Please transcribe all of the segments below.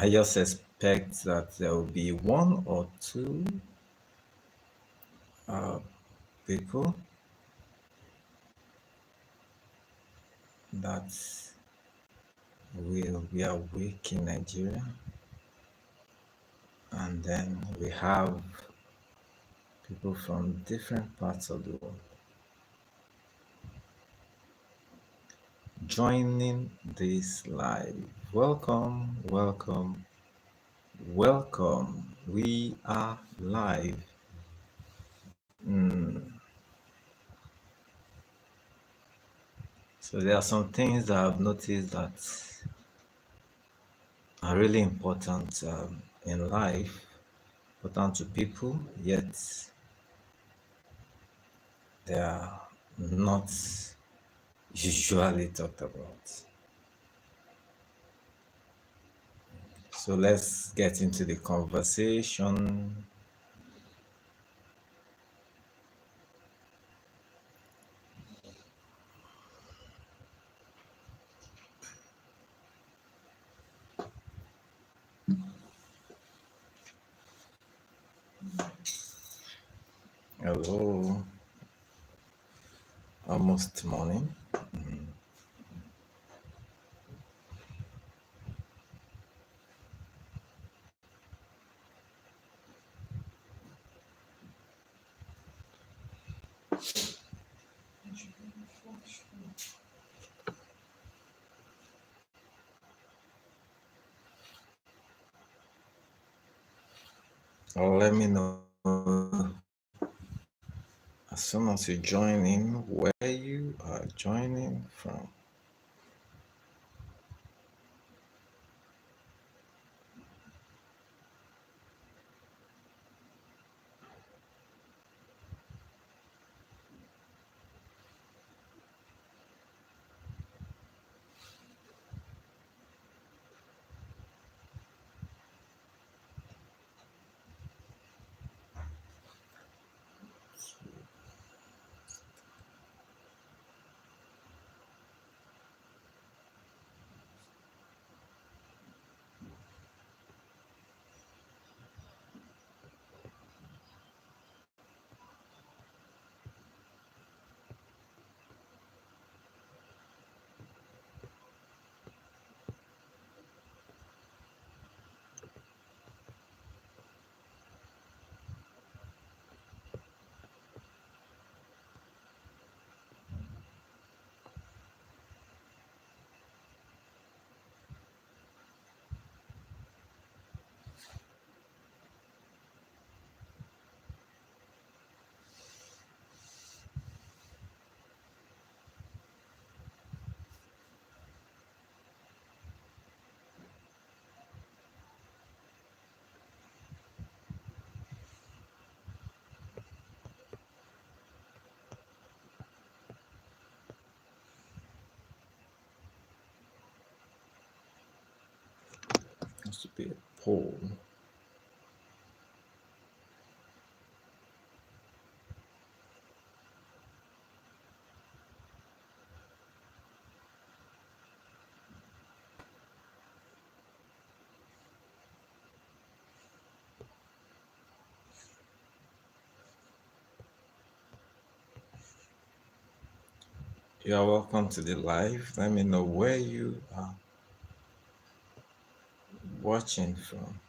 I just expect that there will be one or two people that will be awake in Nigeria, and then we have people from different parts of the world joining this live. Welcome, welcome, welcome. We are live. So there are some things that I've noticed that are really important in life, important to people, yet they are not usually talked about. So let's get into the conversation. Hello, almost morning. Let me know as soon as you join in where you are joining from. Has to be a poll. You are welcome to the live. Let me know where you are watching from.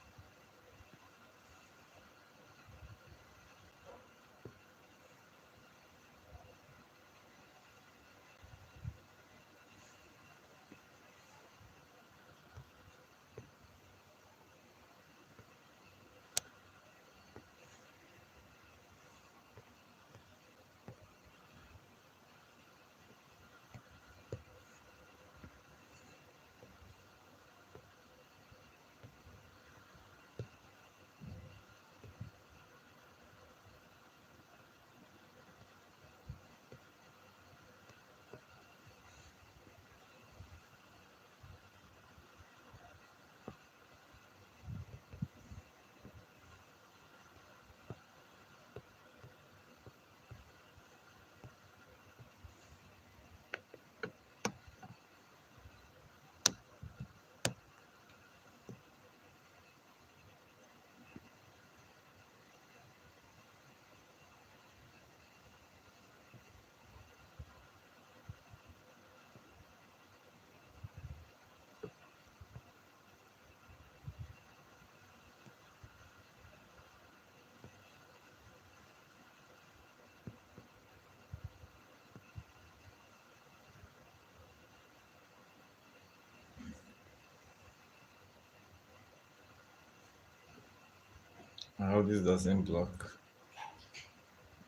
I hope this doesn't block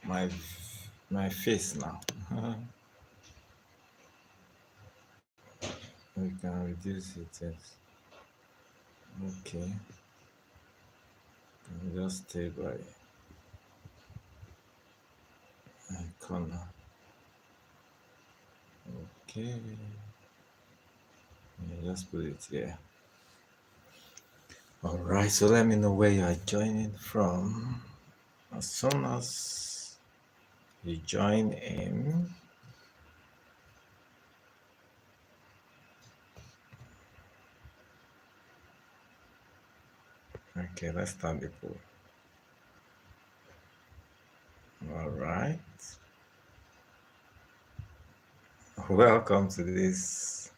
my my face now. We can reduce it. Yes. Okay. Can just stay by a corner. Okay. Just put it here. All right. So let me know where you are joining from. As soon as you join in, okay, let's start the poll. All right. Welcome to this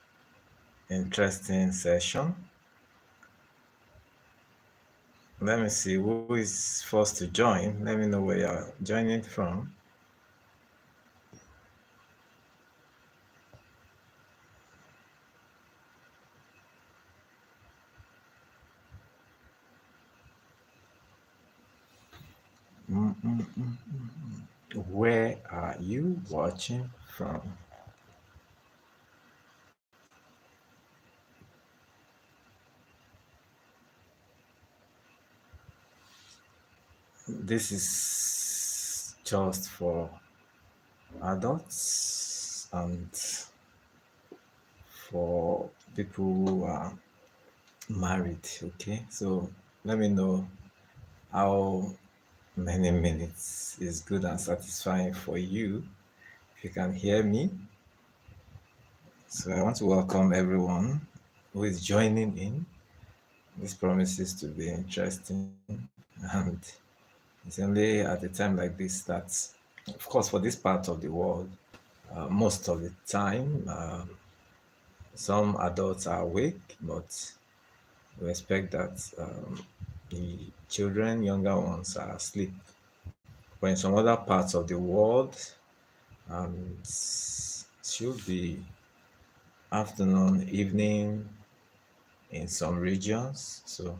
interesting session. Let me see who is first to join. Let me know where you're joining from. Where are you watching from? This is just for adults and for people who are married. Okay, so let me know how many minutes is good and satisfying for you. If you can hear me, so I want to welcome everyone who is joining in. This promises to be interesting, and it's only at a time like this that, of course, for this part of the world, most of the time, some adults are awake, but we expect that the children, younger ones, are asleep. But in some other parts of the world, it should be afternoon, evening in some regions. So,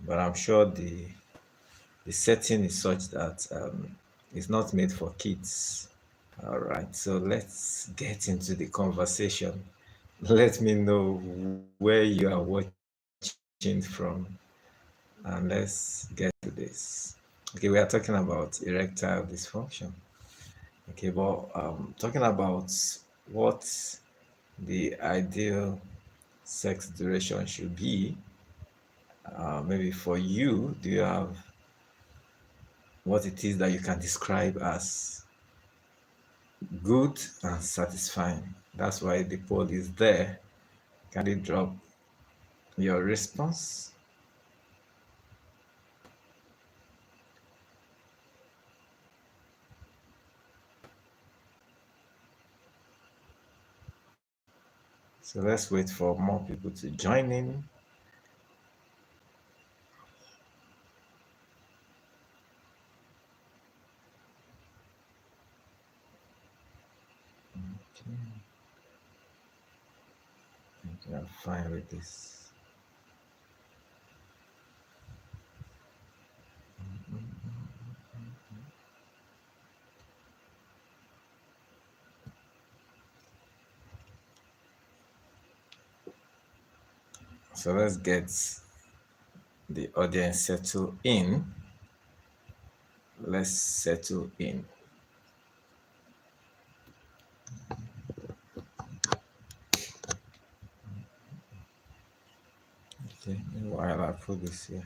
but I'm sure the setting is such that it's not made for kids. All right, so let's get into the conversation. Let me know where you are watching from, and let's get to this. Okay, we are talking about erectile dysfunction. Okay, but talking about what the ideal sex duration should be. Maybe for you, do you have what it is that you can describe as good and satisfying? That's why the poll is there. Can you drop your response? So let's wait for more people to join in. Okay, I think I'm fine with this. So let's get the audience settled in. Let's settle in. Okay, meanwhile I put this here.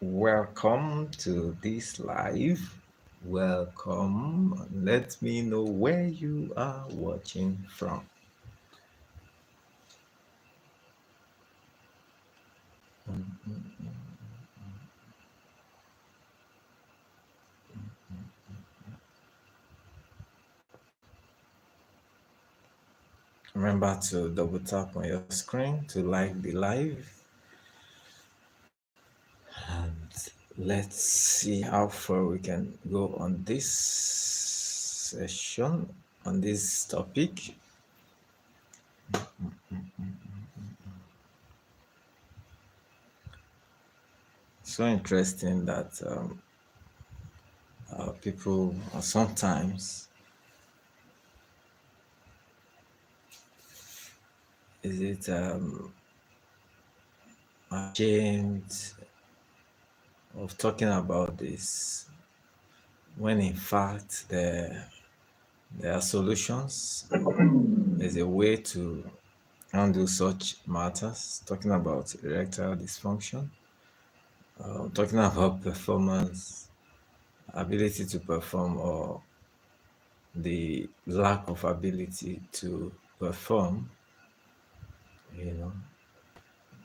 Welcome to this live. Welcome. Let me know where you are watching from. Remember to double tap on your screen to like the live. And let's see how far we can go on this session, on this topic. So interesting that people sometimes is it ashamed of talking about this when in fact there are solutions. There's a way to handle such matters. Talking about erectile dysfunction, talking about performance, ability to perform, or the lack of ability to perform. You know,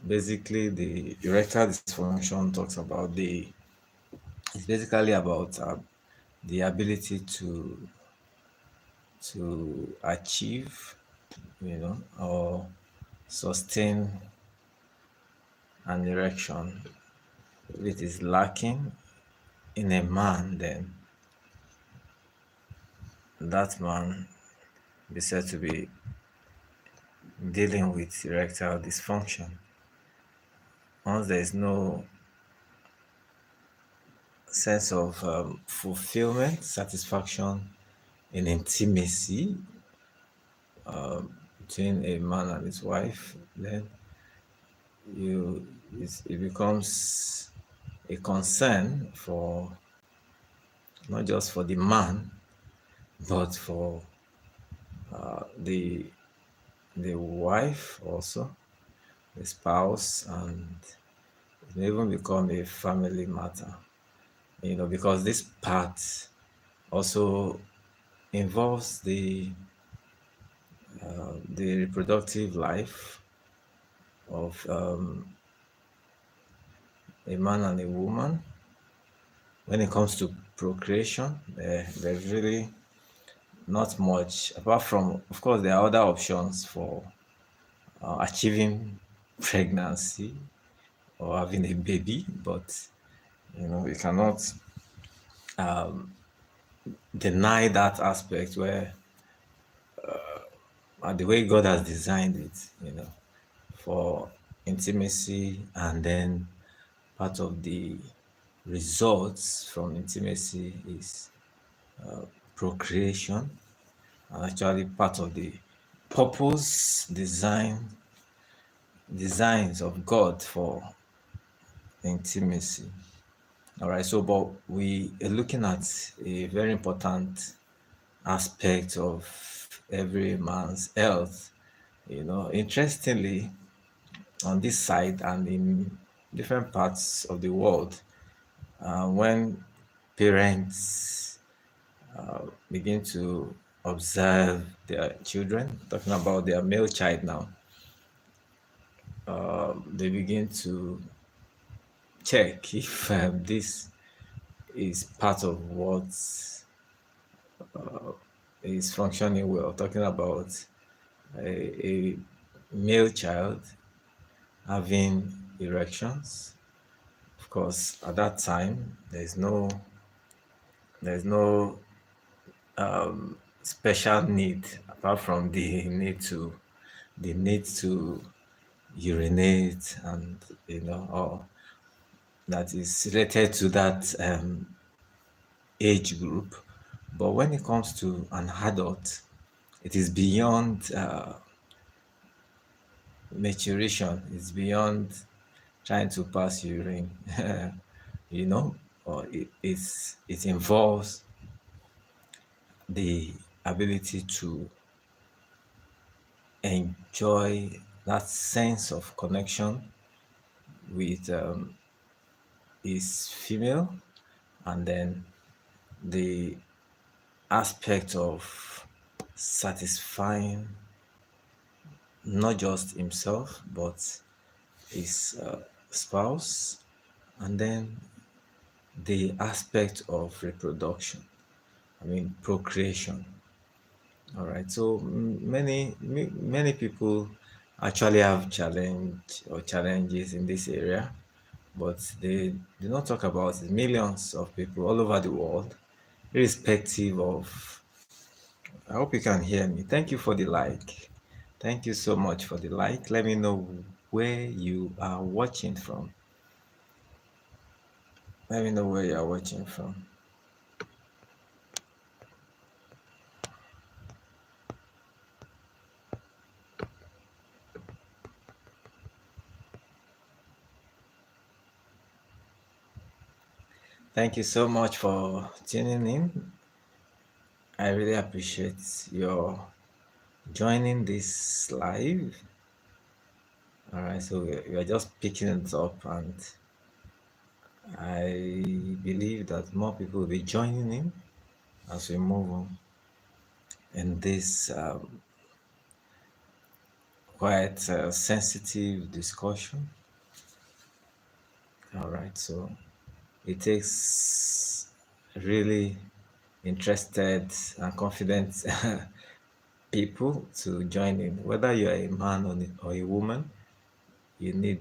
basically, the erectile dysfunction talks about it's basically about the ability to achieve, or sustain an erection. If it is lacking in a man, then that man be said to be dealing with erectile dysfunction. Once there is no sense of fulfillment, satisfaction in intimacy between a man and his wife, then it becomes a concern for not just for the man, but for the wife also, the spouse, and it may even become a family matter. Because this part also involves the reproductive life of a man and a woman. When it comes to procreation, there's really not much apart from, of course, there are other options for achieving pregnancy or having a baby, but we cannot deny that aspect where the way God has designed it, for intimacy, and then part of the results from intimacy is procreation, and actually part of the purpose designs of God for intimacy. All right, so but we are looking at a very important aspect of every man's health. Interestingly, on this side and in different parts of the world, when parents begin to observe their children, talking about their male child now, they begin to check if this is part of what is functioning well. Talking about a male child having erections. Of course, at that time, there's no special need apart from the need to urinate, and or that is related to that age group. But when it comes to an adult, it is beyond maturation. It's beyond trying to pass urine, you know, or it involves the ability to enjoy that sense of connection with is female, and then the aspect of satisfying not just himself but his spouse, and then the aspect of reproduction, I mean procreation. All right, so many people actually have challenge or challenges in this area, but they do not talk about it. Millions of people all over the world, irrespective of. I hope you can hear me. Thank you for the like. Thank you so much for the like. Let me know where you are watching from. Let me know where you are watching from. Thank you so much for tuning in. I really appreciate your joining this live. All right, so we are just picking it up, and I believe that more people will be joining in as we move on in this quite sensitive discussion. All right, so it takes really interested and confident people to join in. Whether you're a man or a woman, you need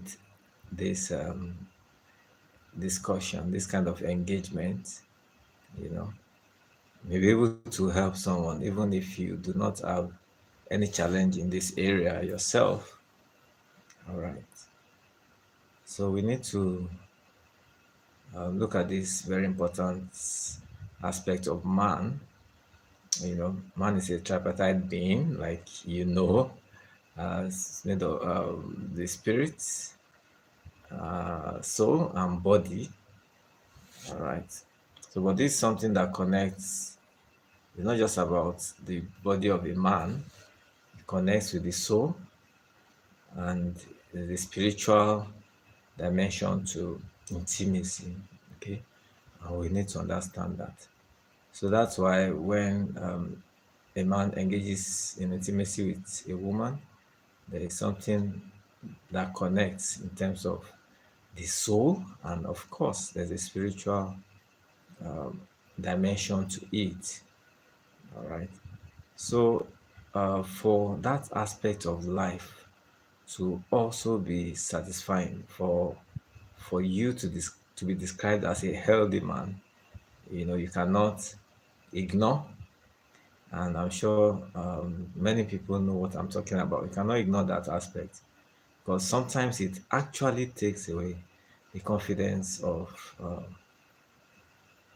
this discussion, this kind of engagement, you know, maybe able to help someone, even if you do not have any challenge in this area yourself. All right. So we need to look at this very important aspect of man. You know, man is a tripartite being, like it's made of the spirit, soul, and body. All right. So, but this is something that connects. It's not just about the body of a man. It connects with the soul and the spiritual dimension to intimacy. Okay, and we need to understand that. So that's why when a man engages in intimacy with a woman, there is something that connects in terms of the soul, and of course, there's a spiritual dimension to it. All right. So, for that aspect of life to also be satisfying, for you to be described as a healthy man, you cannot ignore, and I'm sure many people know what I'm talking about. You cannot ignore that aspect because sometimes it actually takes away the confidence of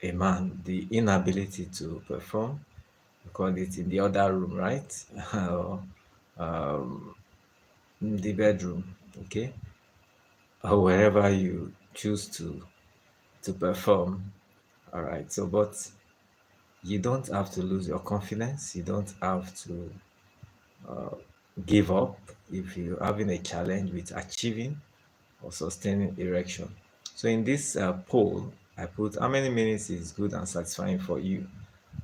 a man, the inability to perform. We call it in the other room, right? Or in the bedroom, okay, or wherever you choose to perform. All right. So, but you don't have to lose your confidence. You don't have to give up if you're having a challenge with achieving or sustaining erection. So in this poll, I put how many minutes is good and satisfying for you.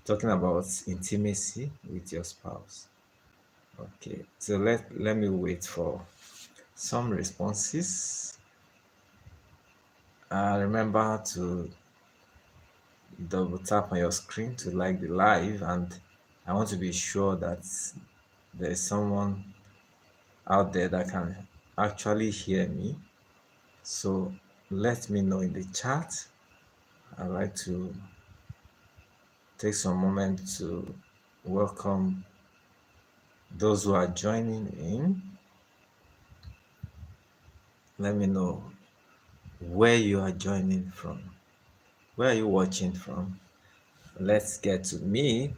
Talking about intimacy with your spouse. Okay, so let me wait for some responses. Remember to double tap on your screen to like the live, and I want to be sure that there's someone out there that can actually hear me. So let me know in the chat. I'd like to take some moment to welcome those who are joining in. Let me know where you are joining from. Where are you watching from? Let's get to meet.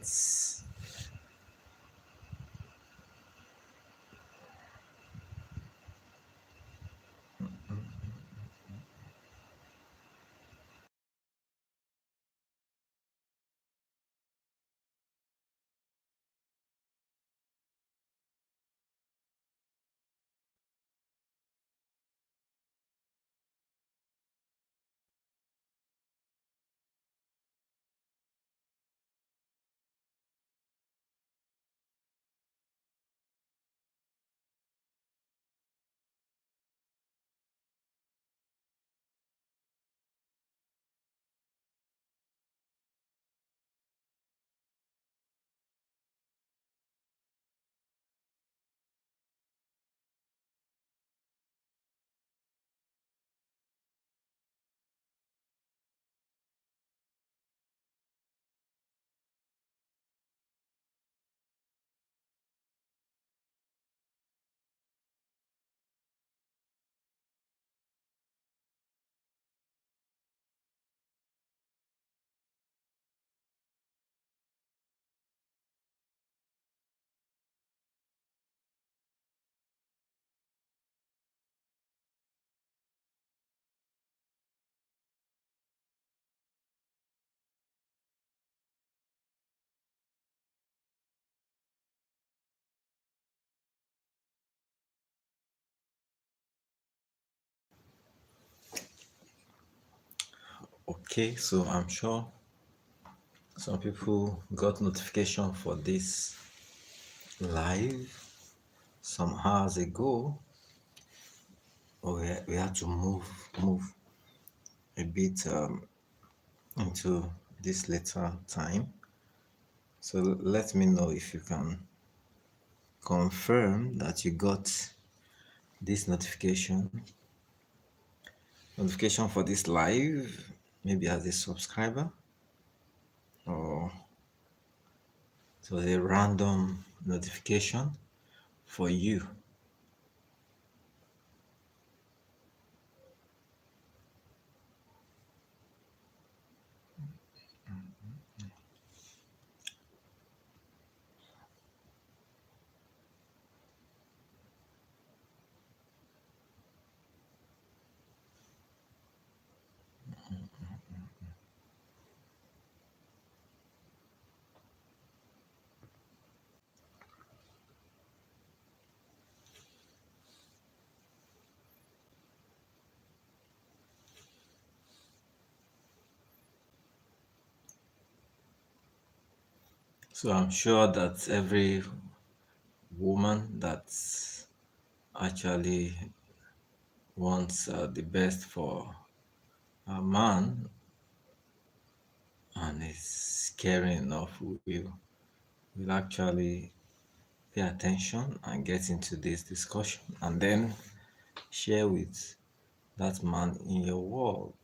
Okay, so I'm sure some people got notification for this live some hours ago. We had to move a bit into this later time. So let me know if you can confirm that you got this notification for this live, maybe as a subscriber or so a random notification for you. So I'm sure that every woman that actually wants the best for a man and is caring enough will actually pay attention and get into this discussion and then share with that man in your world.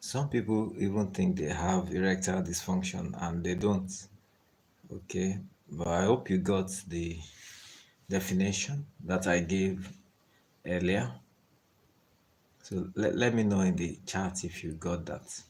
Some people even think they have erectile dysfunction and they don't. Okay, but I hope you got the definition that I gave earlier. So let me know in the chat if you got that.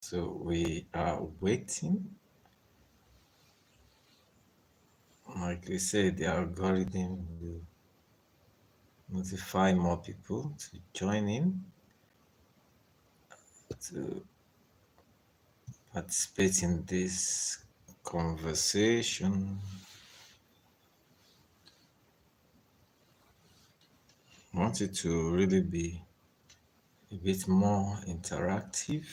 So we are waiting. Like we said, the algorithm will notify more people to join in to participate in this conversation. I want it to really be a bit more interactive.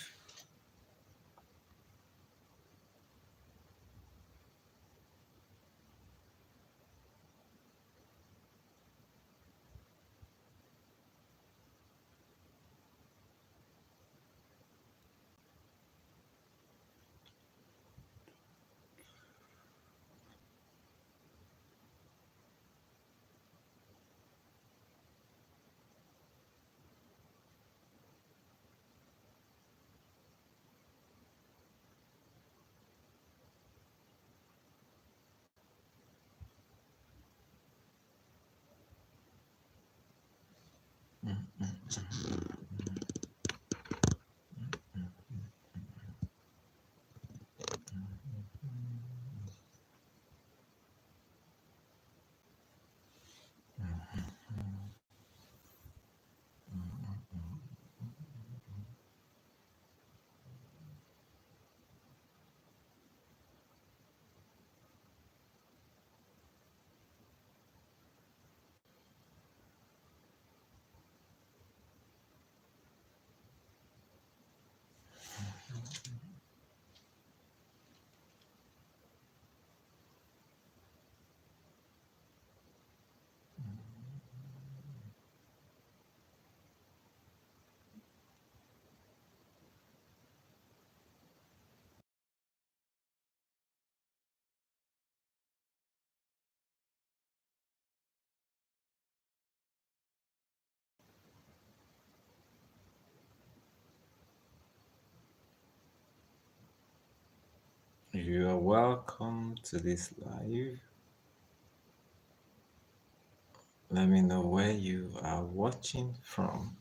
You are welcome to this live. Let me know where you are watching from.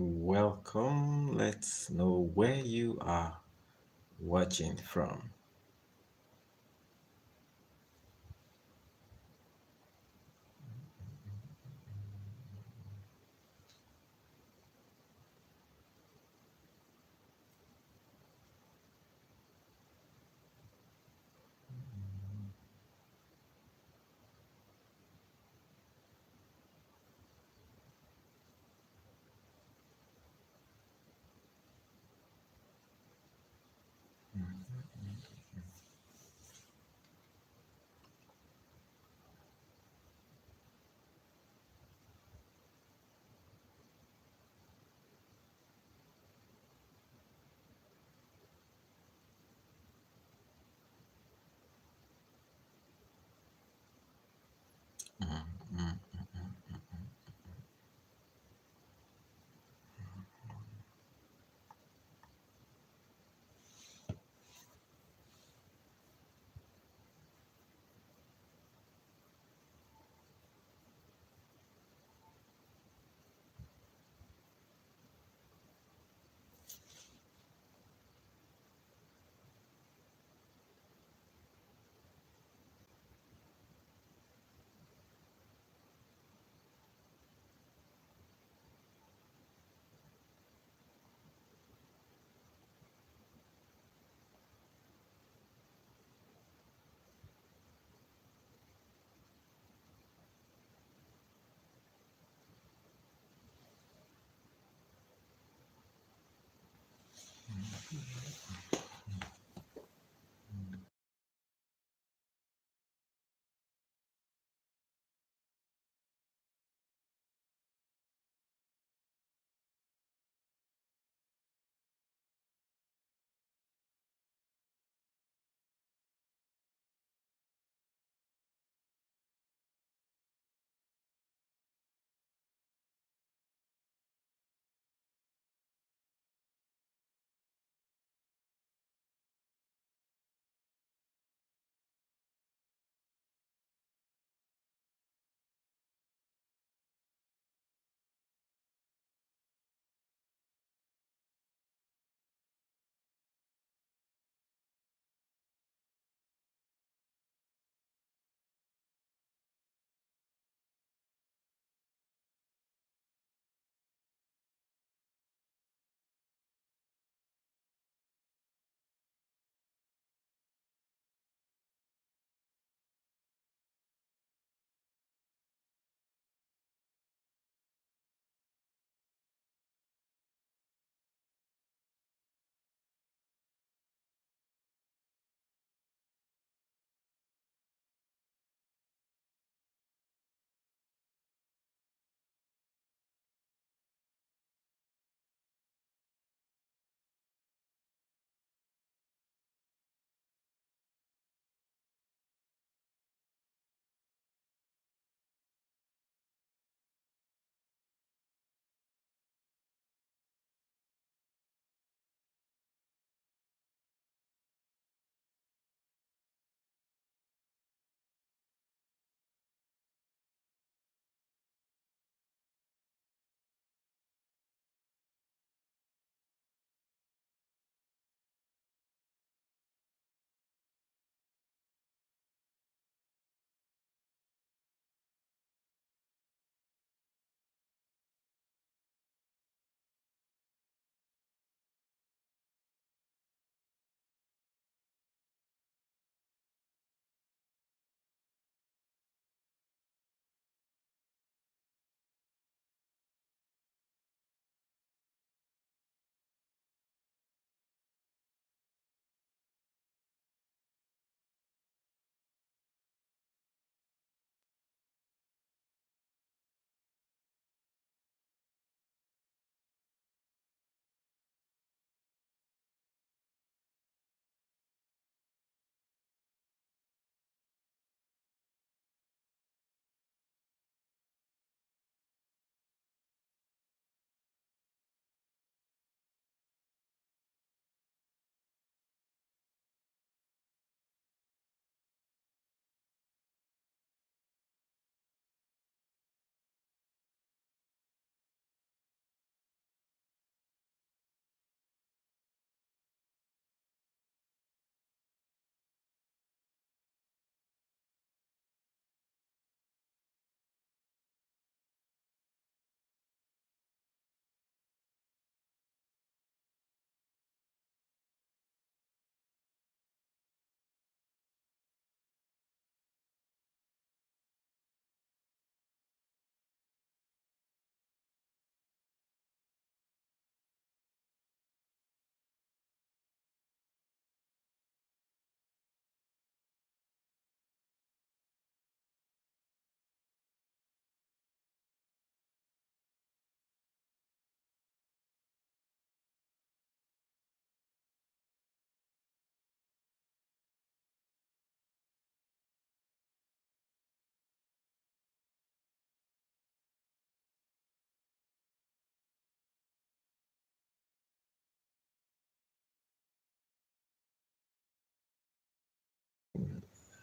Welcome. Let's know where you are watching from.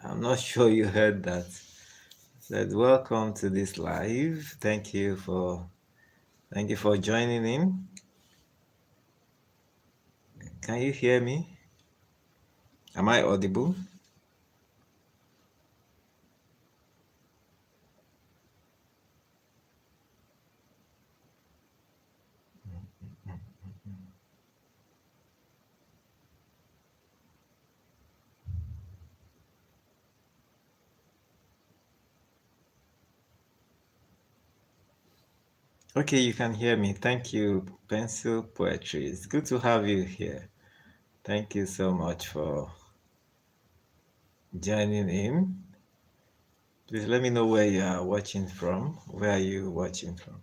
I'm not sure you heard that. Said welcome to this live. Thank you for joining in. Can you hear me? Am I audible? Okay, you can hear me. Thank you, Pencil Poetry. It's good to have you here. Thank you so much for joining in. Please let me know where you are watching from. Where are you watching from?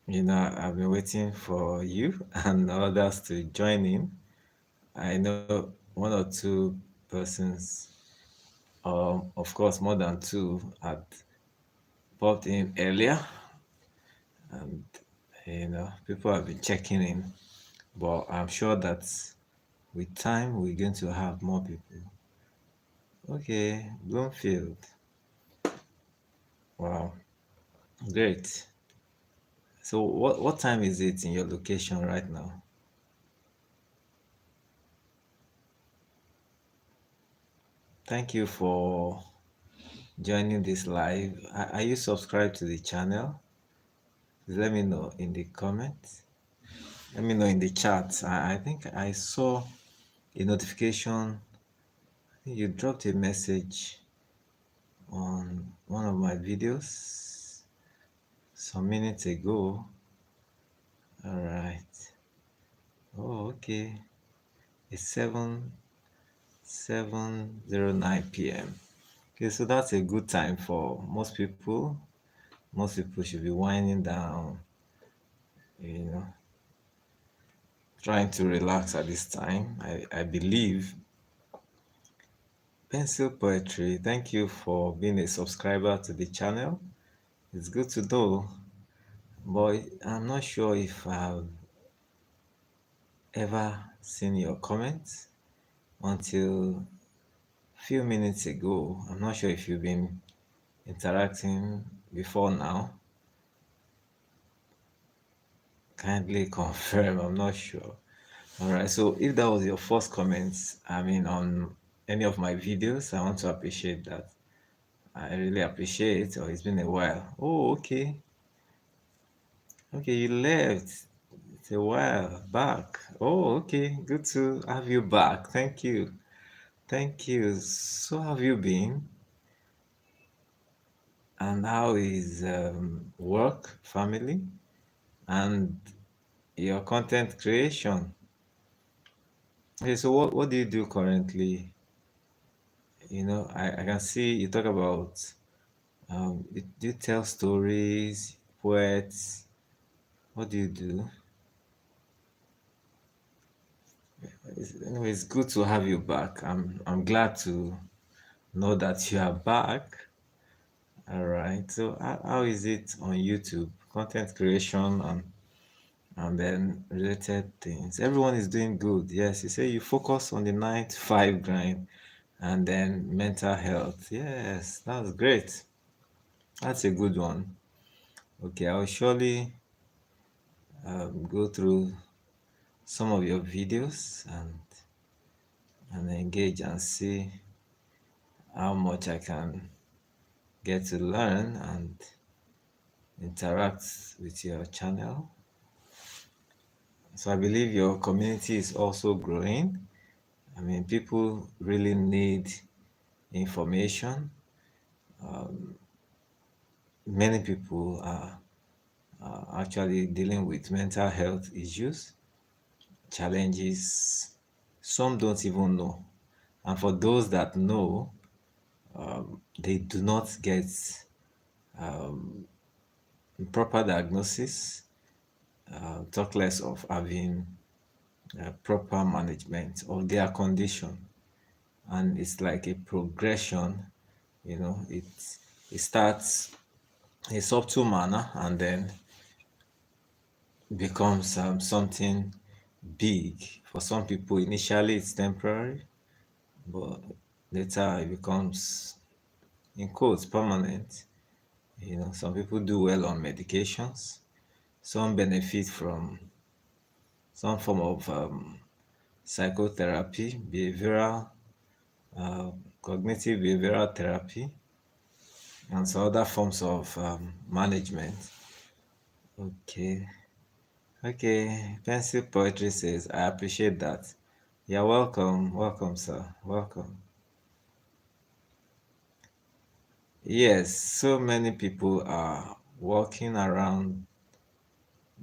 I've been waiting for you and others to join in. I know one or two persons, of course, more than two, had popped in earlier, and people have been checking in. But I'm sure that with time, we're going to have more people. Okay, Bloomfield. Wow, great. So, what time is it in your location right now? Thank you for joining this live. Are you subscribed to the channel? Please let me know in the comments. Let me know in the chat. I think I saw a notification. I think you dropped a message on one of my videos some minutes ago. All right. Oh, okay. It's 7:09 p.m. Okay, so that's a good time for most people. Most people should be winding down, you know, trying to relax at this time. I believe. Pencil Poetry, thank you for being a subscriber to the channel. It's good to know, but I'm not sure if I've ever seen your comments until a few minutes ago. I'm not sure if you've been interacting before now. Kindly confirm, I'm not sure. All right, so if that was your first comments, on any of my videos, I want to appreciate that. I really appreciate, or it's been a while. Oh, okay. Okay, you left. It's a while back. Oh, okay. Good to have you back. Thank you. Thank you. So have you been? And how is work, family, and your content creation? Okay, so what do you do currently? I can see you talk about you tell stories, poets. What do you do? Anyway, it's good to have you back. I'm glad to know that you are back. All right. So how is it on YouTube? Content creation and then related things. Everyone is doing good. Yes, you say you focus on the 9 to 5 grind and then mental health. Yes, that's great. That's a good one. Okay, I'll surely go through some of your videos and engage and see how much I can get to learn and interact with your channel. So I believe your community is also growing. People really need information. Many people are actually dealing with mental health issues, challenges. Some don't even know. And for those that know, they do not get proper diagnosis, talk less of having proper management of their condition. And it's like a progression, it starts in a subtle manner and then becomes something big. For some people, initially it's temporary, but later it becomes, in quotes, permanent. Some people do well on medications. Some benefit from some form of psychotherapy, cognitive behavioral therapy, and some other forms of management. Okay. Okay. Pencil Poetry says, I appreciate that. You're welcome. Welcome, sir. Welcome. Yes, so many people are walking around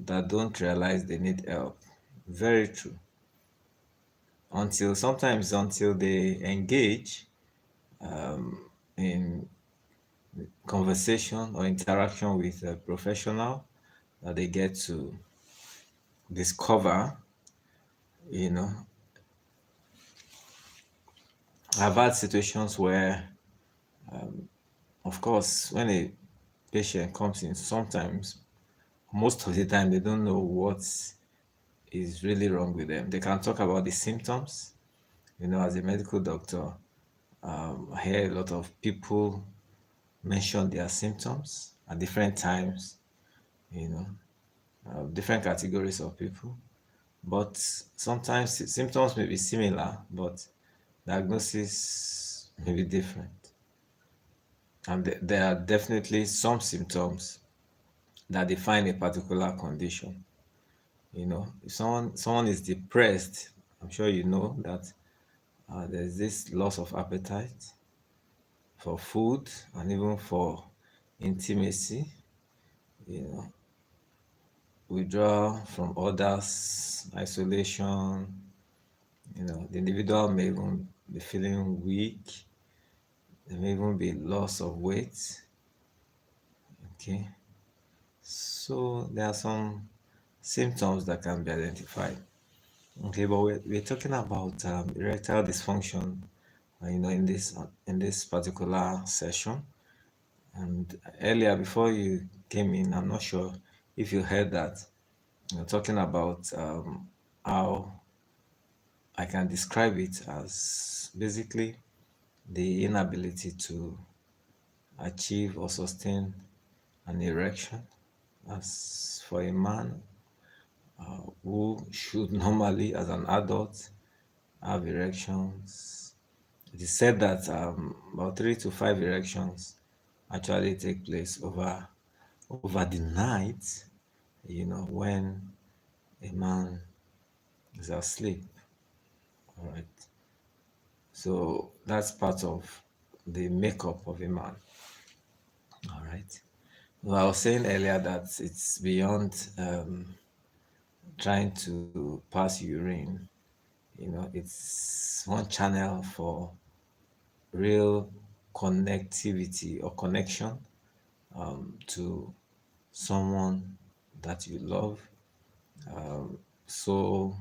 that don't realize they need help. Very true. Until they engage in conversation or interaction with a professional, that they get to discover, you know. I've had situations where, of course, when a patient comes in, sometimes, most of the time, they don't know what is really wrong with them. They can talk about the symptoms. As a medical doctor, I hear a lot of people mention their symptoms at different times, you know, different categories of people. But sometimes symptoms may be similar, but diagnosis may be different. And there are definitely some symptoms that define a particular condition. If someone is depressed, I'm sure you know that there's this loss of appetite for food and even for intimacy, you know, withdrawal from others, isolation. The individual may even be feeling weak. There may even be loss of weight. Okay, so there are some symptoms that can be identified. Okay, but we're talking about erectile dysfunction, in this particular session. And earlier, before you came in, I'm not sure if you heard that, talking about how I can describe it as basically the inability to achieve or sustain an erection. As for a man who should normally, as an adult, have erections, it is said that about 3 to 5 erections actually take place over the night, when a man is asleep. All right. So that's part of the makeup of a man. All right. Well, I was saying earlier that it's beyond trying to pass urine. It's one channel for real connectivity or connection to someone that you love. So,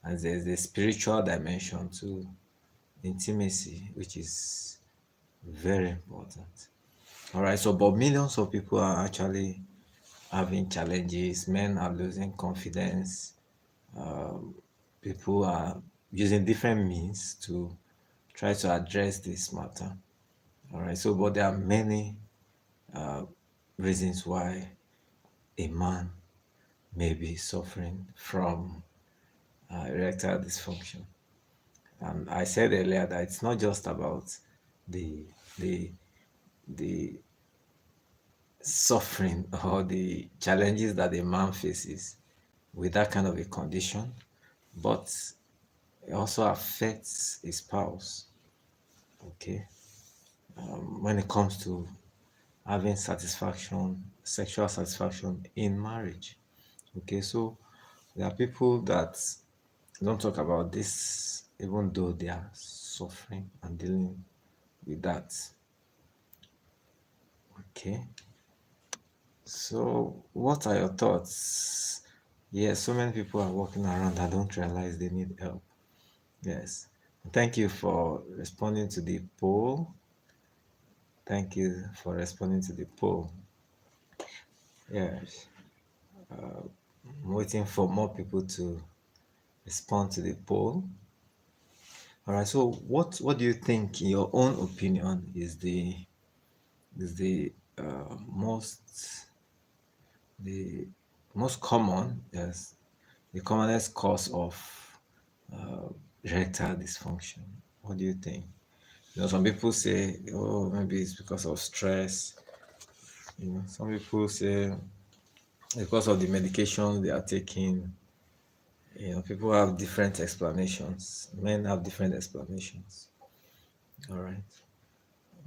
and there's a spiritual dimension to intimacy, which is very important. All right, so but millions of people are actually having challenges. Men are losing confidence. People are using different means to try to address this matter. All right, so but there are many reasons why a man may be suffering from erectile dysfunction. And I said earlier that it's not just about the the the suffering or the challenges that a man faces with that kind of a condition, but it also affects his spouse. Okay, when it comes to having satisfaction, sexual satisfaction in marriage. Okay, so there are people that don't talk about this, even though they are suffering and dealing with that. Okay, so what are your thoughts? Yes, so many people are walking around that don't realize they need help. Yes. Thank you for responding to the poll. Thank you for responding to the poll. Yes. I'm waiting for more people to respond to the poll. All right. So what do you think, in your own opinion, is the most common, yes, the commonest cause of uh, erectile dysfunction? What do you think? Some people say, oh, maybe it's because of stress. Some people say because of the medication they are taking. People have different explanations. Men have different explanations. All right.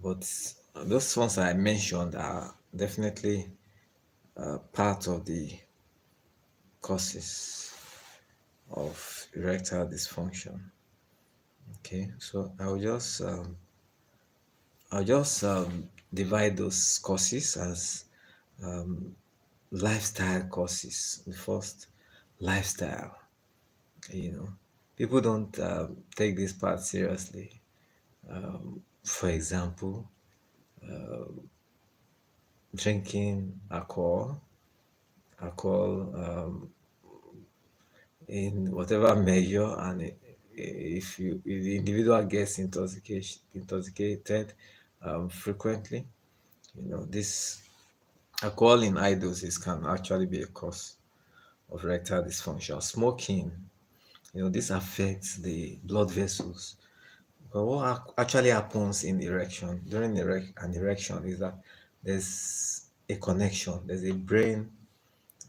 But those ones I mentioned are definitely part of the causes of erectile dysfunction. Okay, so I'll just divide those causes as lifestyle causes. The first, lifestyle. You know, People don't take this part seriously. For example, drinking alcohol in whatever measure, and if the individual gets intoxicated frequently, this alcohol in high doses can actually be a cause of erectile dysfunction. Smoking, this affects the blood vessels. But what actually happens in erection during an erection is that there's a connection. There's a brain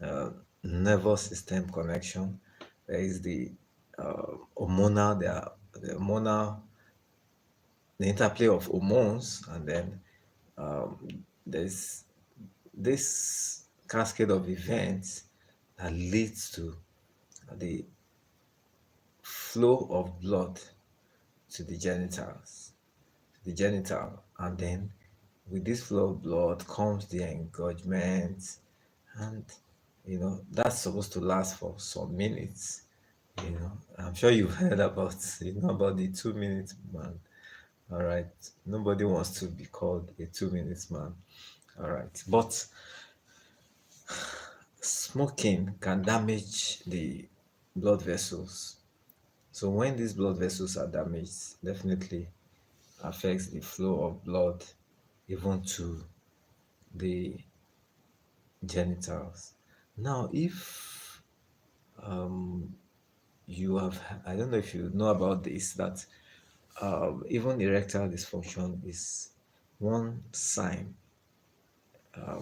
uh, nervous system connection. There is hormonal, the hormonal, the interplay of hormones, and then there's this cascade of events that leads to the flow of blood to the genitals, and then with this flow of blood comes the engorgement, and that's supposed to last for some minutes. I'm sure you've heard about the 2 minute man. All right, nobody wants to be called a 2 minutes man. All right, but smoking can damage the blood vessels. So when these blood vessels are damaged, definitely affects the flow of blood even to the genitals. Now, if you have, I don't know if you know about this, that even erectile dysfunction is one sign,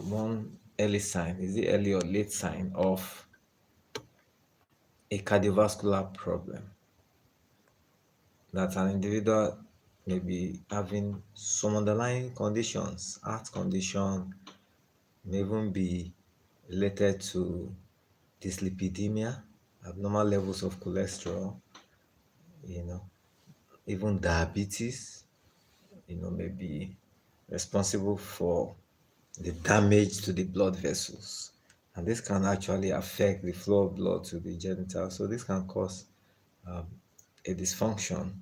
one early sign, is it early or late sign of a cardiovascular problem, that an individual may be having some underlying conditions, heart condition, may even be related to dyslipidemia, abnormal levels of cholesterol, you know, even diabetes, may be responsible for the damage to the blood vessels. And this can actually affect the flow of blood to the genitals. So this can cause a dysfunction,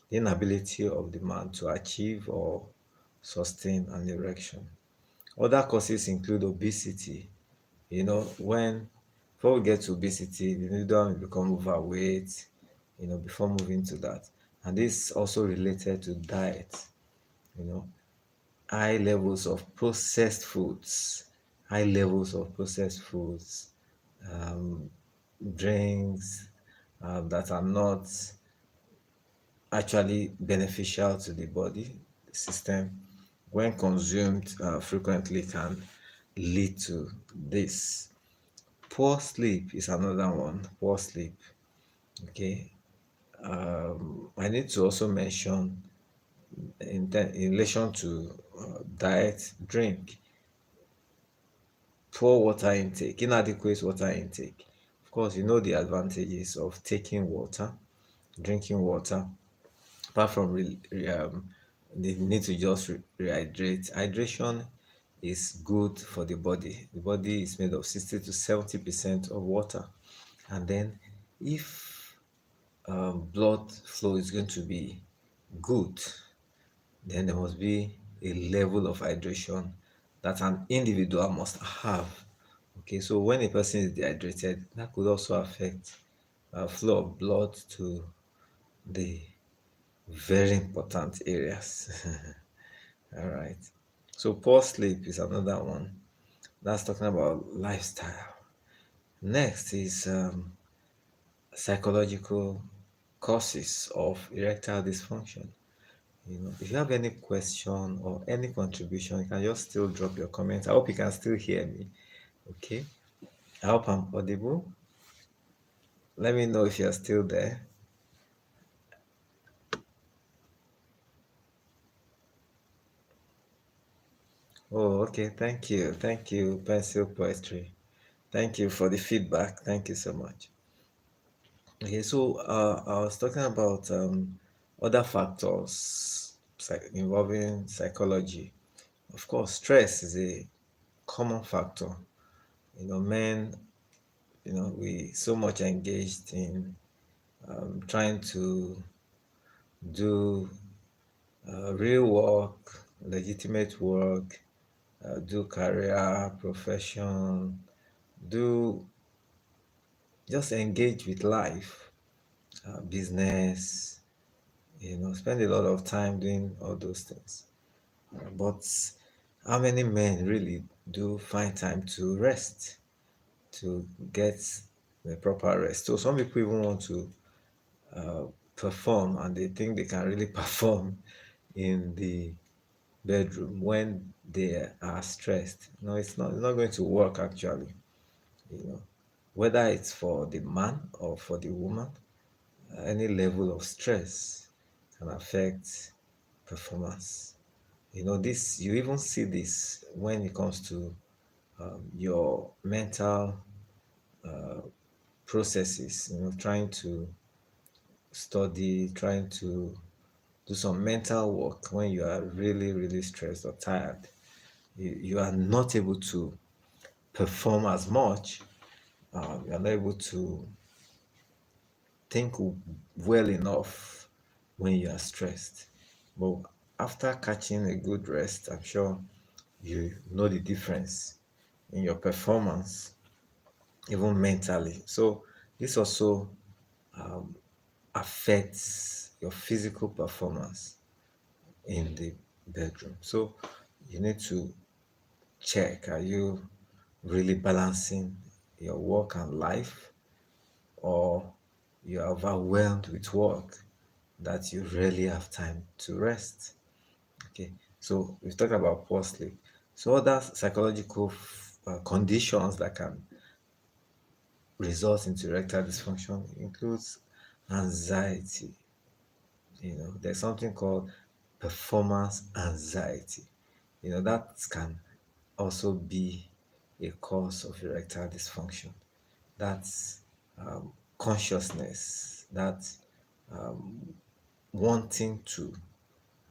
the inability of the man to achieve or sustain an erection. Other causes include obesity. When before we get to obesity, the individual will become overweight, before moving to that. And this is also related to diet, you know, high levels of processed foods, high levels of processed foods, um, drinks that are not actually beneficial to the body, the system, when consumed frequently, can lead to this. Poor sleep is another one. Poor sleep. Okay. I need to also mention in relation to diet, drink, poor water intake, inadequate water intake. Of course, the advantages of taking water, drinking water, apart from the need to just rehydrate. Hydration is good for the body. The body is made of 60 to 70% of water. And then if blood flow is going to be good, then there must be a level of hydration that an individual must have. Okay, so when a person is dehydrated, that could also affect flow of blood to the very important areas. All right. So poor sleep is another one. That's talking about lifestyle. Next is psychological causes of erectile dysfunction. If you have any question or any contribution, you can just still drop your comments. I hope you can still hear me. Okay. I hope I'm audible. Let me know if you're still there. Oh, okay. Thank you. Thank you, Pencil Poetry. Thank you for the feedback. Thank you so much. Okay, so I was talking about other factors involving psychology. Of course, stress is a common factor. Men, we so much engaged in trying to do real work, legitimate work, do career, profession, do just engage with life, business, spend a lot of time doing all those things. But how many men really do find time to rest, to get the proper rest? So some people even want to uh, perform, and they think they can really perform in the bedroom when they are stressed. No, it's not going to work actually. You know, whether it's for the man or for the woman, any level of stress can affect performance. This you even see this when it comes to your mental processes. Trying to study, trying to do some mental work when you are really, really stressed or tired. You are not able to perform as much. You are not able to think well enough when you are stressed. But after catching a good rest, I'm sure you know the difference in your performance, even mentally. So this also affects your physical performance in the bedroom. So you need to check, are you really balancing your work and life, or you're overwhelmed with work that you rarely have time to rest? Okay, so we've talked about poor sleep. So other psychological conditions that can result into erectile dysfunction includes anxiety. There's something called performance anxiety. That can also be a cause of erectile dysfunction. That's consciousness, that wanting to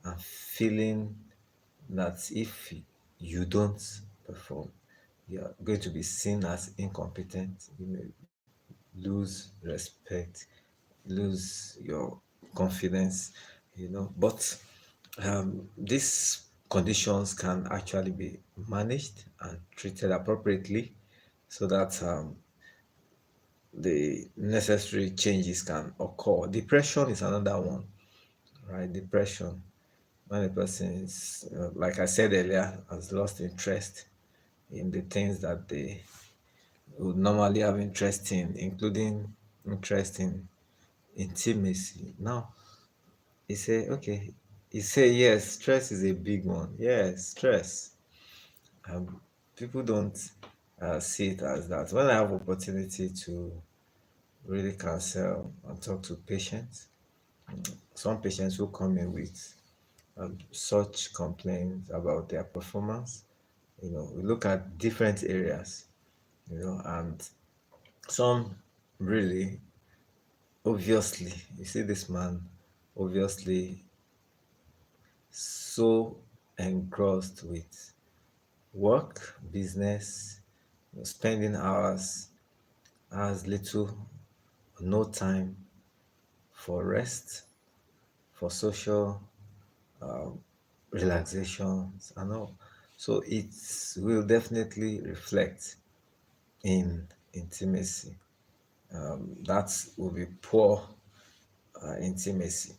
and feeling that if you don't perform, you're going to be seen as incompetent. You may lose respect, lose your confidence, But these conditions can actually be managed and treated appropriately so that the necessary changes can occur. Depression is another one, right? Depression, when a person is, like I said earlier, has lost interest in the things that they would normally have interest in, including interest in intimacy. Now, okay, you say, yes, stress is a big one. Yes, stress. Um, People don't see it as that. When I have opportunity to really counsel and talk to patients, some patients will come in with such complaints about their performance. We look at different areas, and some really obviously, you see this man obviously so engrossed with work, business, spending hours, has little or no time for rest, for social relaxations and all. So it will definitely reflect in intimacy. That will be poor intimacy.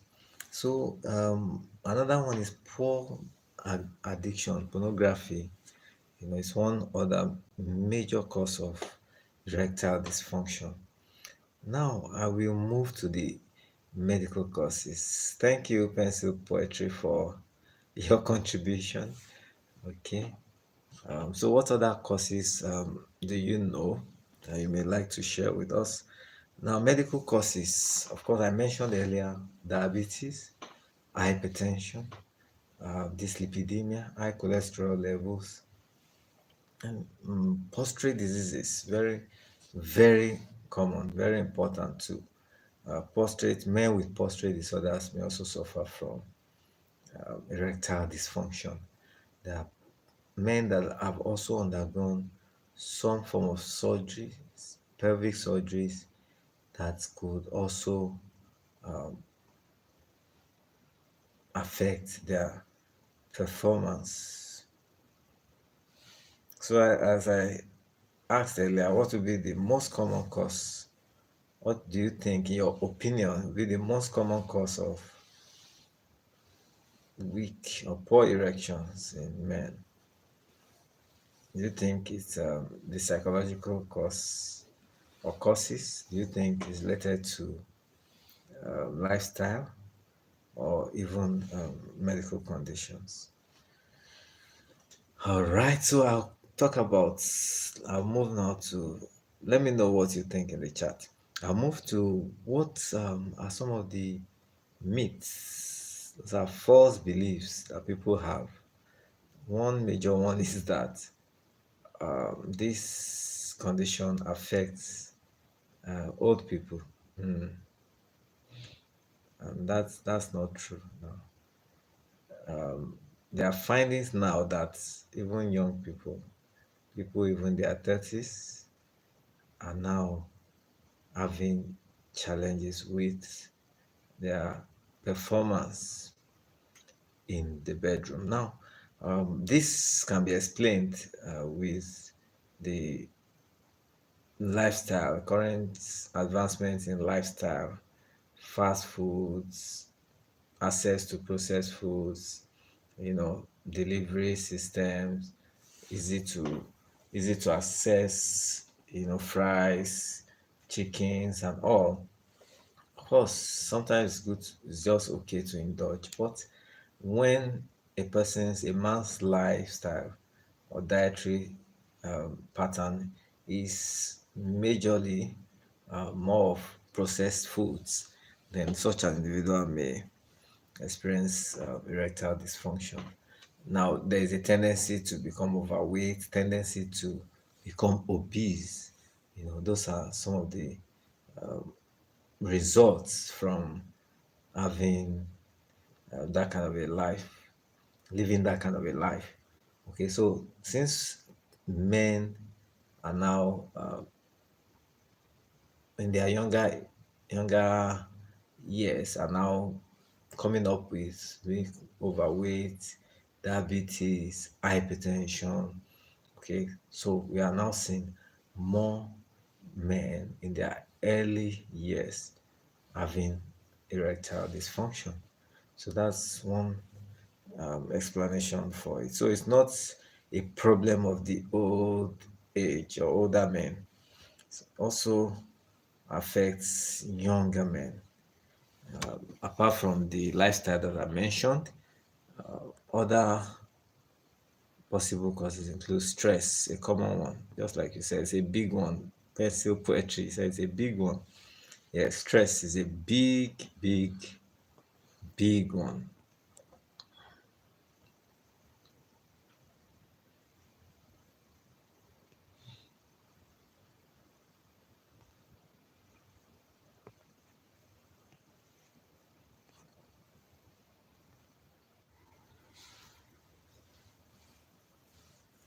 So another one is poor addiction, pornography. It's one other major cause of erectile dysfunction. Now I will move to the medical causes. Thank you, Pencil Poetry, for your contribution. Okay. So what other causes do you know that you may like to share with us? Now, medical causes, of course, I mentioned earlier diabetes, hypertension, dyslipidemia, high cholesterol levels, and prostate diseases. Very, very common, very important too. Prostate men with prostate disorders may also suffer from erectile dysfunction. There are men that have also undergone some form of surgeries, pelvic surgeries, that could also affect their performance. So, as I asked earlier, what would be the most common cause? What do you think, in your opinion, would be the most common cause of weak or poor erections in men? Do you think it's the psychological cause or causes? Do you think is related to lifestyle or even medical conditions? All right, so I'll move now to, let me know what you think in the chat. I'll move to what are some of the myths, those are false beliefs that people have. One major one is that this condition affects old people. Mm, and that's not true. No. There are findings now that even young people even in their 30s, are now having challenges with their performance in the bedroom. Now, this can be explained with the lifestyle, current advancements in lifestyle, fast foods, access to processed foods, delivery systems, easy to easy to access, fries, chickens and all. Of course, sometimes it's just okay to indulge, but when a man's lifestyle or dietary pattern is majorly more of processed foods, then such an individual may experience erectile dysfunction. Now, there is a tendency to become overweight, tendency to become obese. Those are some of the results from having that kind of a life, living that kind of a life. Okay, so since men are now in their younger years, are now coming up with being overweight, diabetes, hypertension. Okay, so we are now seeing more men in their early years having erectile dysfunction. So that's one explanation for it. So it's not a problem of the old age or older men. It also affects younger men. Apart from the lifestyle that I mentioned, other possible causes include stress, a common one. Just like you said, it's a big one. Pencil Poetry says it's a big one. Yeah, stress is a big, big, big one.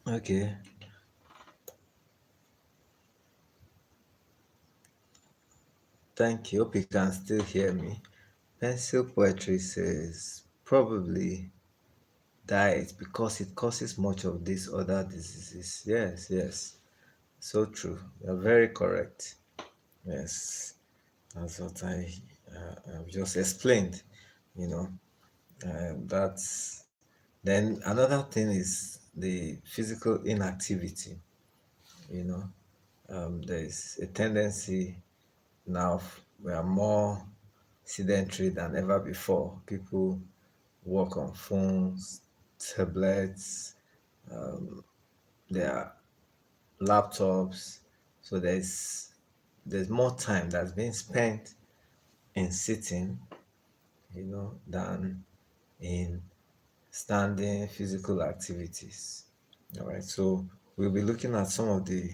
Okay, thank you. Hope you can still hear me. Pencil Poetry says probably diet because it causes much of these other diseases. Yes, yes. So true. You're very correct. Yes, that's what I've just explained. You know, that's then another thing is the physical inactivity. You know, there's a tendency now, we are more sedentary than ever before. People work on phones, tablets, their laptops. So there's more time that's being spent in sitting, than in standing physical activities. All right. So we'll be looking at some of the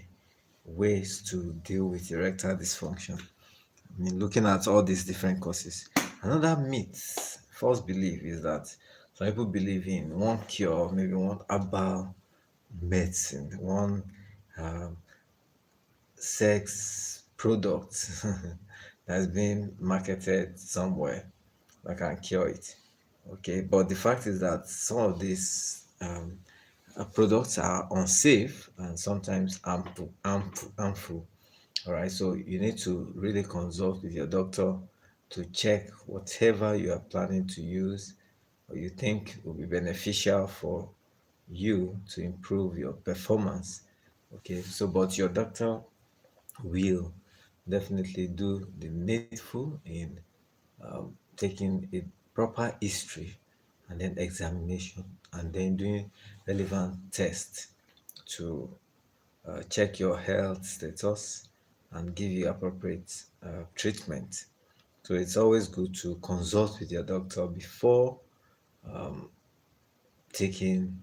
ways to deal with erectile dysfunction. I mean, looking at all these different causes. Another myth, false belief is that some people believe in one cure, maybe one herbal medicine, one um, sex product that's being marketed somewhere that can cure it. Okay, but the fact is that some of these products are unsafe and sometimes harmful. All right, so you need to really consult with your doctor to check whatever you are planning to use or you think will be beneficial for you to improve your performance. Okay, so but your doctor will definitely do the needful in taking a proper history and then examination and then doing relevant tests to check your health status and give you appropriate treatment. So it's always good to consult with your doctor before taking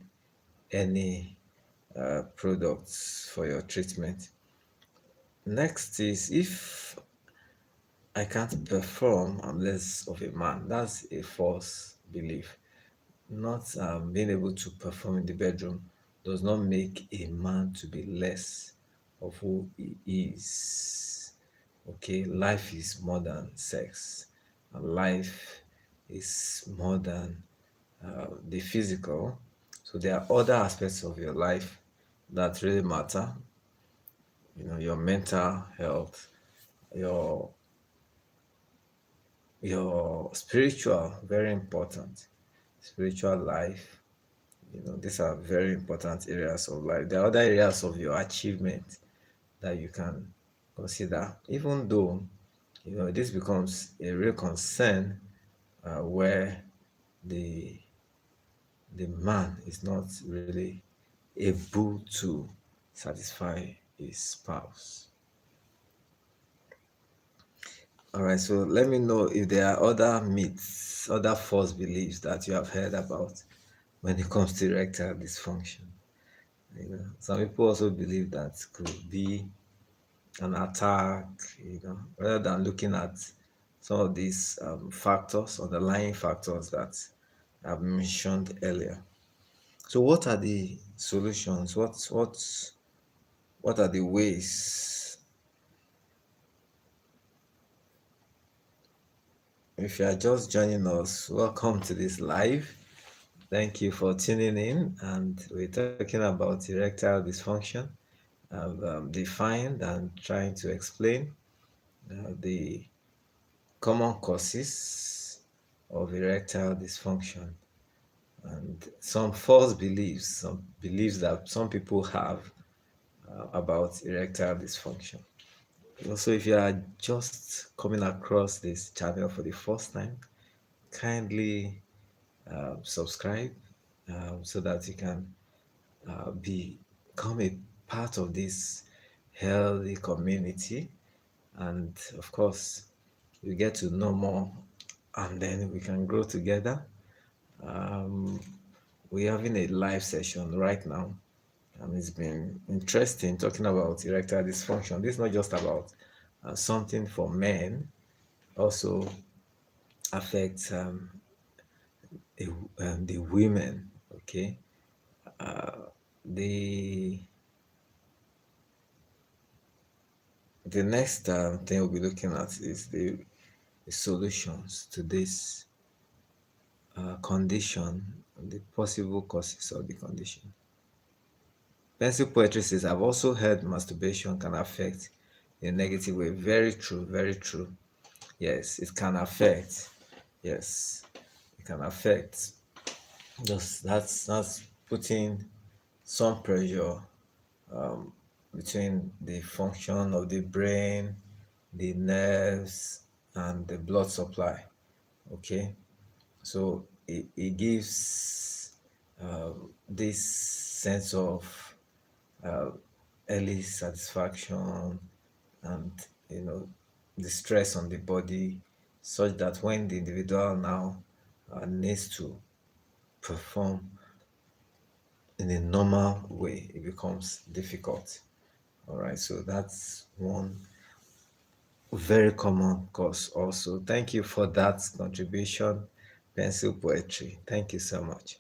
any products for your treatment. Next is if I can't perform, I'm less of a man. That's a false belief. Not being able to perform in the bedroom does not make a man to be less of who he is. Okay, life is more than sex, and life is more than the physical. So there are other aspects of your life that really matter. Your mental health, your your spiritual, very important. Spiritual life, these are very important areas of life. There are other areas of your achievement that you can consider, even though this becomes a real concern where the the man is not really able to satisfy his spouse. All right, so let me know if there are other myths, other false beliefs that you have heard about when it comes to erectile dysfunction. Some people also believe that could be an attack, rather than looking at some of these factors, underlying factors that I've mentioned earlier. So, what are the solutions? What are the ways? If you are just joining us, welcome to this live. Thank you for tuning in, and we're talking about erectile dysfunction. I've defined and trying to explain the common causes of erectile dysfunction and some false beliefs, some beliefs that some people have about erectile dysfunction. Also, if you are just coming across this channel for the first time, kindly subscribe so that you can become a part of this healthy community. And of course, you get to know more and then we can grow together. Um, we're having a live session right now, and it's been interesting talking about erectile dysfunction. This is not just about something for men, also affects the, the women. Okay, the the next thing we'll be looking at is the solutions to this condition, the possible causes of the condition. Pencil poetry says, I've also heard masturbation can affect in a negative way. Very true, very true. Yes, it can affect. Yes, it can affect. Just that's putting some pressure between the function of the brain, the nerves, and the blood supply. Okay, so it gives this sense of early satisfaction and the stress on the body, such that when the individual now needs to perform in a normal way, it becomes difficult. All right, so that's one very common cause. Also, thank you for that contribution, pencil poetry. Thank you so much.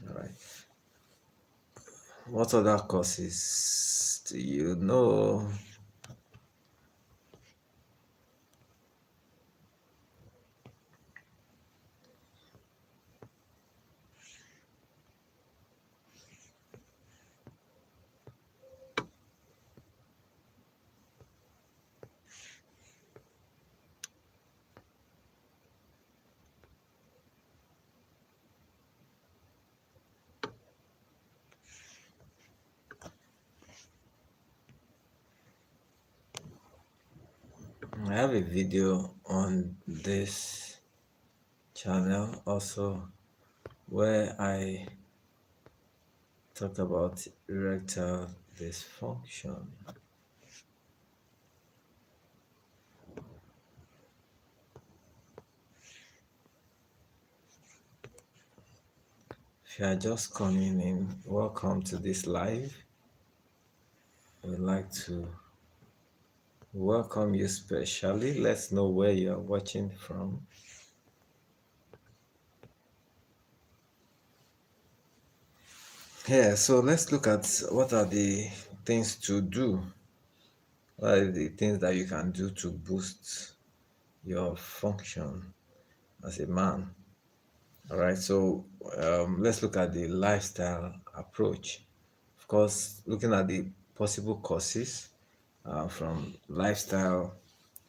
All right, what other causes do you know? I have a video on this channel also where I talk about erectile dysfunction. If you are just coming in, welcome to this live. I would like to welcome you specially. Let's know where you are watching from. Yeah, so let's look at what are the things to do. What are the things that you can do to boost your function as a man? All right, so let's look at the lifestyle approach. Of course, looking at the possible causes from lifestyle,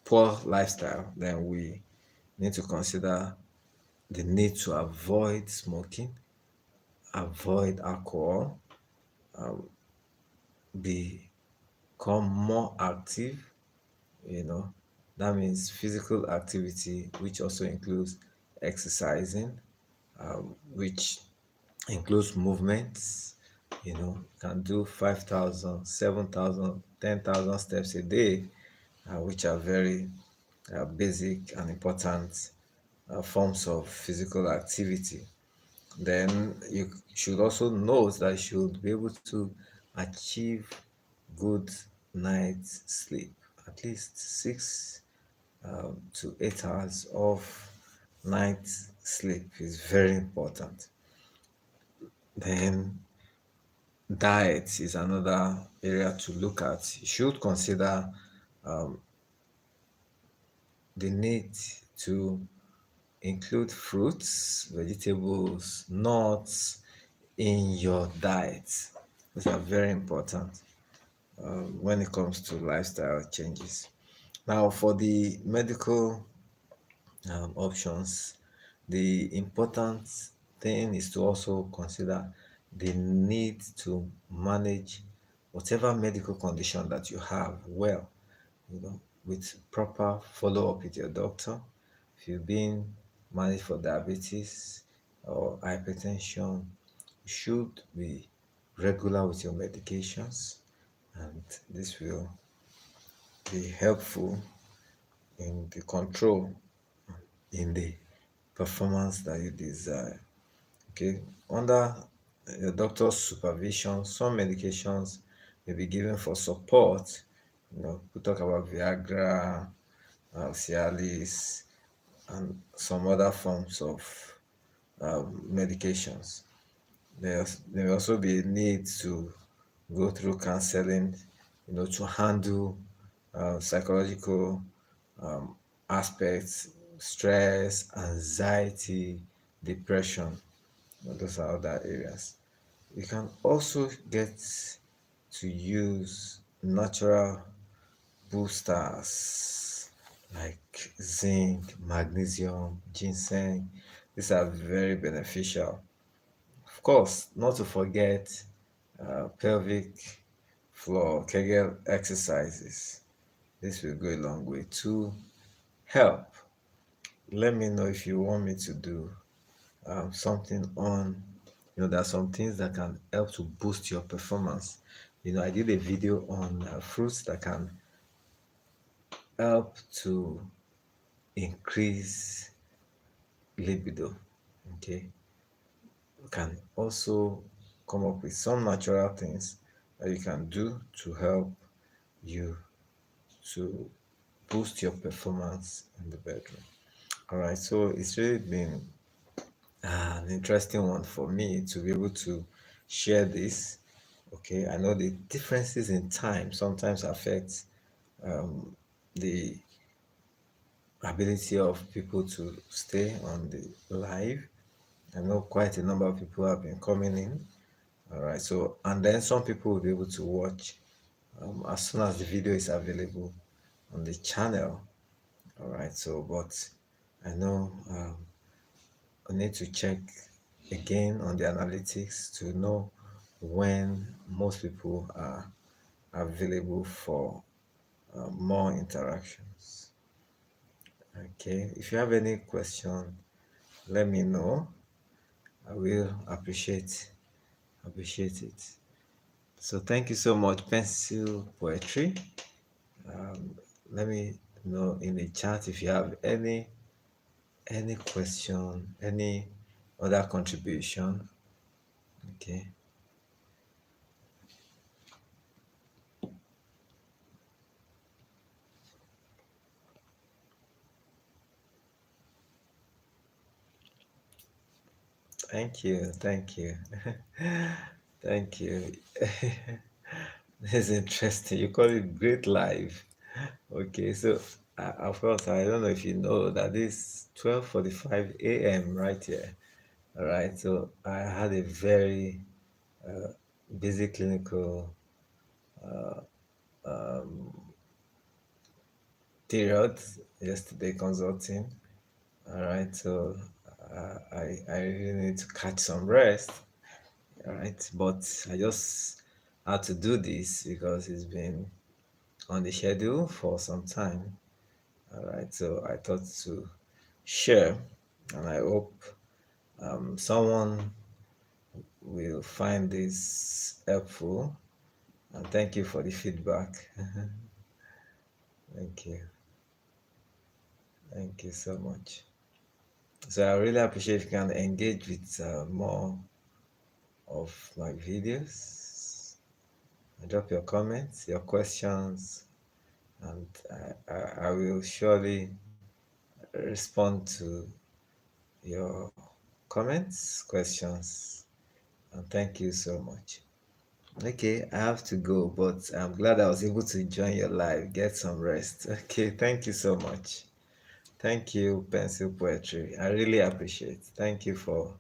poor lifestyle, then we need to consider the need to avoid smoking, avoid alcohol, become more active, you know. That means physical activity, which also includes exercising, which includes movements. Can do 5,000, 7,000, 10,000 steps a day, which are very basic and important forms of physical activity. Then you should also note that you should be able to achieve good night's sleep, at least 6 to 8 hours of night sleep is very important. Then diet is another area to look at. You should consider the need to include fruits, vegetables, nuts in your diet. These are very important when it comes to lifestyle changes. Now, for the medical options, the important thing is to also consider the need to manage whatever medical condition that you have well, with proper follow up with your doctor. If you've been managed for diabetes or hypertension, you should be regular with your medications, and this will be helpful in the control, in the performance that you desire. Okay, under your doctor's supervision, some medications may be given for support. We talk about Viagra, Cialis, and some other forms of medications. There will also be a need to go through counseling, to handle psychological aspects, stress, anxiety, depression. Those are other areas. You can also get to use natural boosters like zinc, magnesium, ginseng. These are very beneficial. Of course, not to forget pelvic floor Kegel exercises. This will go a long way to help. Let me know if you want me to do something on, there are some things that can help to boost your performance. I did a video on fruits that can help to increase libido. Okay, you can also come up with some natural things that you can do to help you to boost your performance in the bedroom. All right, so it's really been an interesting one for me to be able to share this. Okay, I know the differences in time sometimes affect the ability of people to stay on the live. I know quite a number of people have been coming in. All right, so and then some people will be able to watch as soon as the video is available on the channel. All right, so but I know I need to check again on the analytics to know when most people are available for more interactions. Okay, if you have any question, let me know. I will appreciate it. So thank you so much, Pencil Poetry. Let me know in the chat if you have any question, any other contribution. Okay. Thank you. Thank you. Thank you. This is interesting. You call it great life. Okay, so of course, I don't know if you know that this 12:45 a.m. right here. All right, so I had a very busy clinical period yesterday consulting. All right, so I really need to catch some rest. All right, but I just had to do this because it's been on the schedule for some time. All right, so I thought to share, and I hope someone will find this helpful. And thank you for the feedback. Thank you. Thank you so much. So I really appreciate if you can engage with more of my videos. Drop your comments, your questions, and I will surely respond to your comments, questions, and thank you so much. Okay, I have to go, but I'm glad I was able to join your live. Get some rest. Okay, thank you so much. Thank you, Pencil Poetry. I really appreciate. Thank you for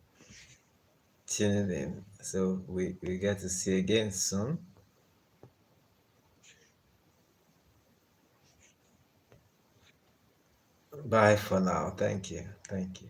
tuning in. So we get to see again soon. Bye for now. Thank you. Thank you.